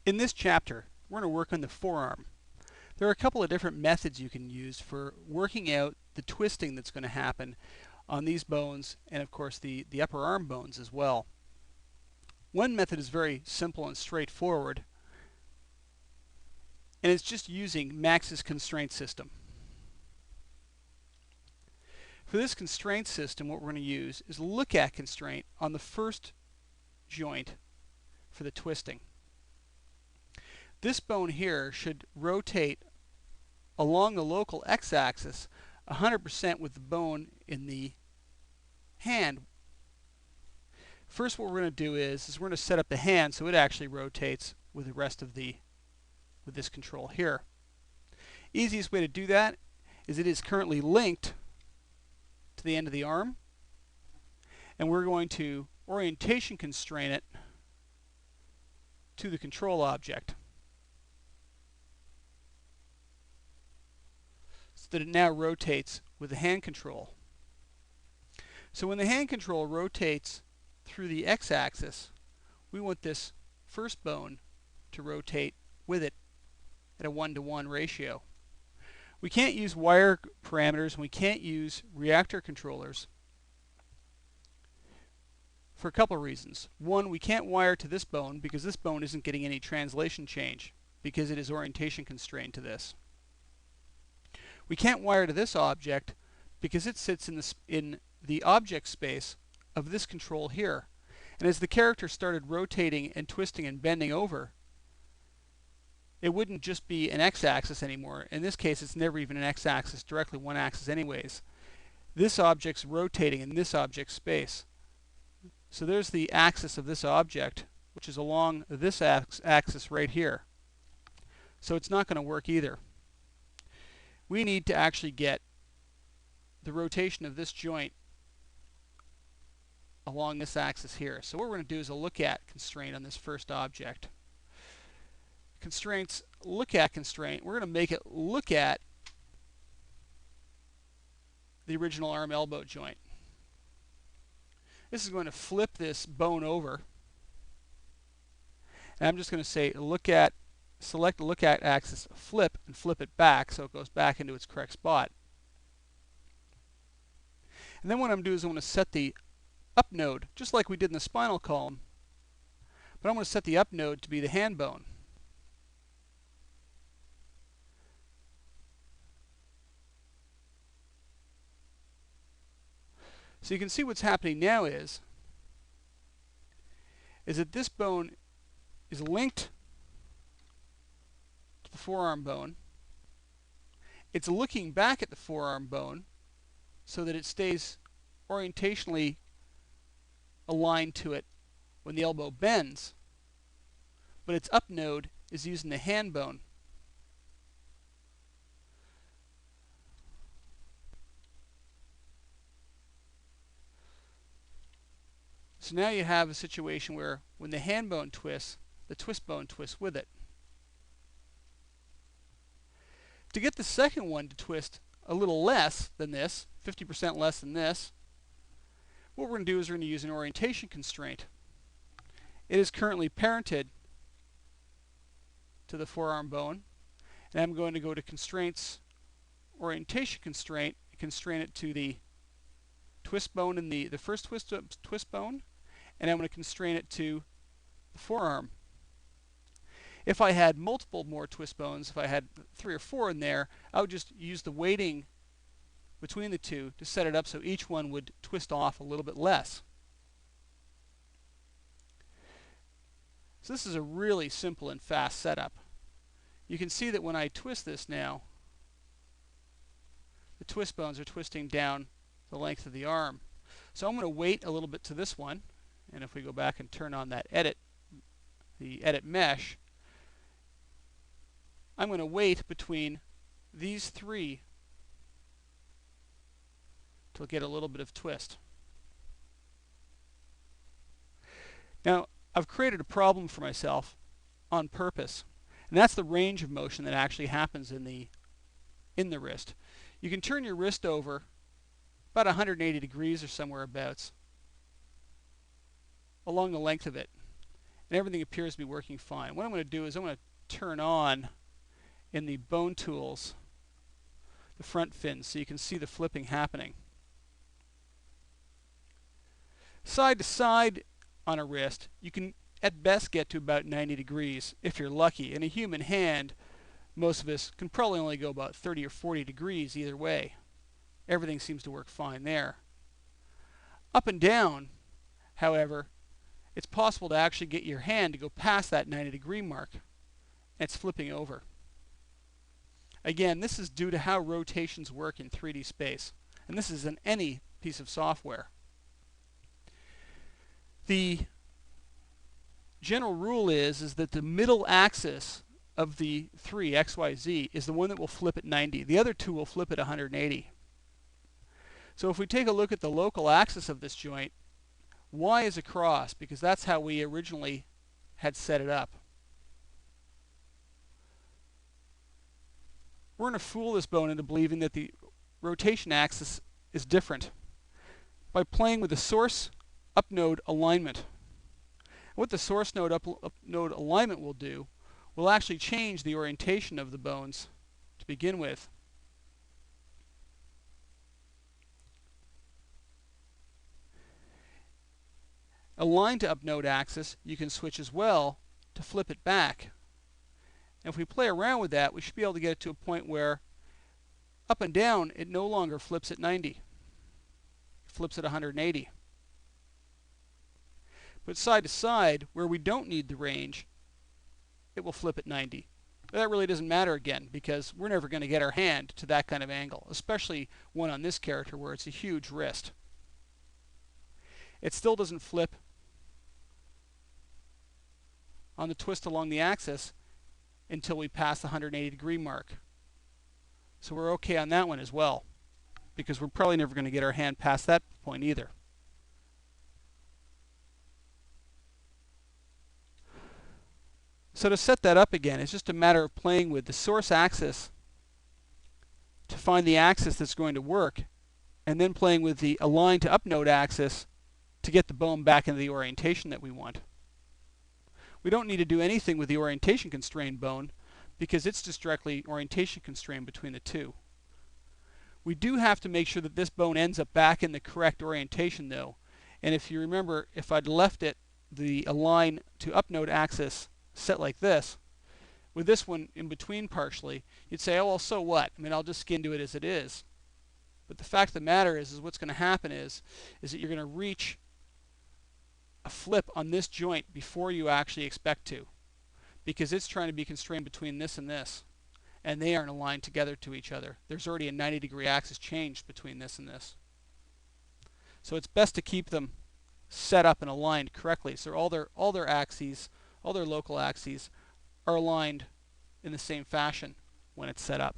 In this chapter, we're going to work on the forearm. There are a couple of different methods you can use for working out the twisting that's going to happen on these bones and of course the upper arm bones as well. One method is very simple and straightforward, and it's just using Max's constraint system. For this constraint system, what we're going to use is look at constraint on the first joint for the twisting. This bone here should rotate along the local x-axis 100% with the bone in the hand. First, what we're going to do is we're going to set up the hand so it actually rotates with the rest of with this control here. Easiest way to do that is it is currently linked to the end of the arm, and we're going to orientation constrain it to the control object so that it now rotates with the hand control. So when the hand control rotates through the x-axis, we want this first bone to rotate with it at a 1-to-1 ratio. We can't use wire parameters and we can't use reactor controllers for a couple of reasons. One, we can't wire to this bone because this bone isn't getting any translation change because it is orientation constrained to this. We can't wire to this object because it sits in the object space of this control here. And as the character started rotating and twisting and bending over, it wouldn't just be an x-axis anymore. In this case, it's never even an x-axis, directly one axis anyways. This object's rotating in this object space. So there's the axis of this object, which is along this axis right here. So it's not going to work either. We need to actually get the rotation of this joint along this axis here. So what we're going to do is a look at constraint on this first object. Constraints look at constraint. We're going to make it look at the original arm elbow joint. This is going to flip this bone over. And I'm just going to say select the look at axis, flip, and flip it back so it goes back into its correct spot. And then what I'm going to do is I'm going to set the up node, just like we did in the spinal column, but I'm going to set the up node to be the hand bone. So you can see what's happening now is that this bone is linked to the forearm bone. It's looking back at the forearm bone so that it stays orientationally aligned to it when the elbow bends, but its up node is using the hand bone. So now you have a situation where when the hand bone twists, the twist bone twists with it. To get the second one to twist a little less than this, 50% less than this, what we're going to do is we're going to use an orientation constraint. It is currently parented to the forearm bone, and I'm going to go to constraints, orientation constraint, and constrain it to the twist bone in the first twist bone, and I'm going to constrain it to the forearm. If I had multiple more twist bones, if I had 3 or 4 in there, I would just use the weighting between the two to set it up so each one would twist off a little bit less. So this is a really simple and fast setup. You can see that when I twist this now, the twist bones are twisting down the length of the arm. So I'm going to wait a little bit to this one, and if we go back and turn on that the edit mesh, I'm going to wait between these 3 to get a little bit of twist. Now, I've created a problem for myself on purpose, and that's the range of motion that actually happens in the wrist. You can turn your wrist over about 180 degrees or somewhere abouts along the length of it. and everything appears to be working fine. What I'm going to do is I'm going to turn on in the bone tools the front fins so you can see the flipping happening. Side to side on a wrist, you can at best get to about 90 degrees if you're lucky. In a human hand, most of us can probably only go about 30 or 40 degrees either way. Everything seems to work fine there. Up and down, however, it's possible to actually get your hand to go past that 90-degree mark, and it's flipping over. Again, this is due to how rotations work in 3D space, and this is in any piece of software. The general rule is that the middle axis of the three, x, y, z, is the one that will flip at 90. The other two will flip at 180. So if we take a look at the local axis of this joint, y is across because that's how we originally had set it up. We're going to fool this bone into believing that the rotation axis is different by playing with the source up node alignment. What the source node up node alignment will do will actually change the orientation of the bones to begin with. Aligned to up node axis, you can switch as well to flip it back. And if we play around with that, we should be able to get it to a point where up and down it no longer flips at 90. It flips at 180. But side to side, where we don't need the range, it will flip at 90. But that really doesn't matter again, because we're never going to get our hand to that kind of angle, especially one on this character where it's a huge wrist. It still doesn't flip on the twist along the axis until we pass the 180-degree mark. So we're okay on that one as well, because we're probably never going to get our hand past that point either. So to set that up again, it's just a matter of playing with the source axis to find the axis that's going to work, and then playing with the align to up node axis to get the bone back into the orientation that we want. We don't need to do anything with the orientation constrained bone because it's just directly orientation constrained between the two. We do have to make sure that this bone ends up back in the correct orientation though. And if you remember, if I'd left it the align to up node axis set like this, with this one in between partially, you'd say, oh well, so what? I mean, I'll just skin to it as it is. But the fact of the matter is what's going to happen is that you're going to reach a flip on this joint before you actually expect to, because it's trying to be constrained between this and this, and they aren't aligned together to each other. There's already a 90-degree axis change between this and this. So it's best to keep them set up and aligned correctly, so all their axes, all their local axes, are aligned in the same fashion when it's set up.